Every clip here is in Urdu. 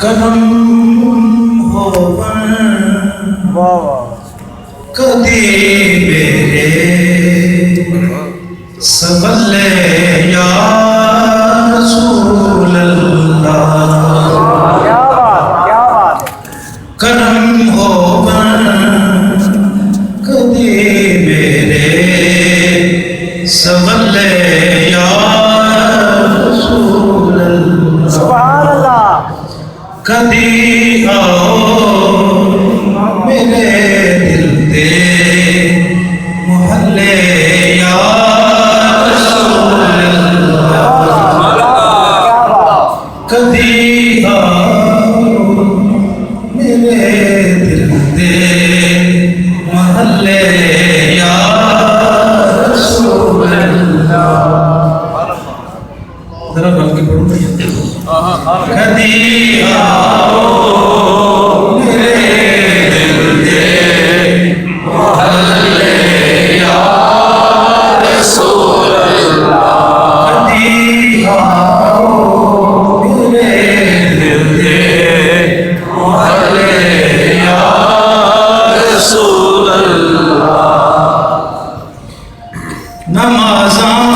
کرم ہوون کدی میرے سبلے یا رسول اللہ کرم ہوون کدی میرے سبلے یا رسول اللہ کدی آؤ میرے دل دے محلے یا رسول اللہ کدی آؤ میرے دل دے محلے یا رسول اللہ ذرا بل کے پڑھوں گا کدی آؤ میرے دل دے محلے یا رسول اللہ کدی آؤ میرے دل دے محلے یا رسول اللہ نمازاں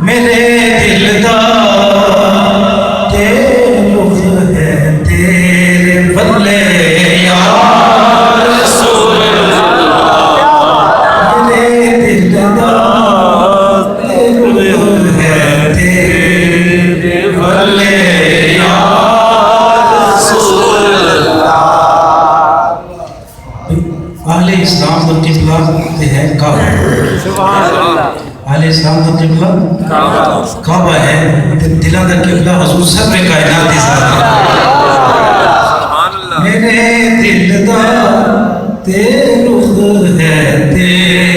میرے دل دا تعلق ہے تیرے بدلے یا رسول اللہ میرے دل دا تعلق ہے تیرے بدلے یا رسول اللہ اہل اسلام کا قبلہ ہے کعبہ اہل اسلام کا قبلہ کعبہ ہے دلوں کا قبلہ حضور سب کائنات دی ذات میرے دل دا تے رخ ہے تے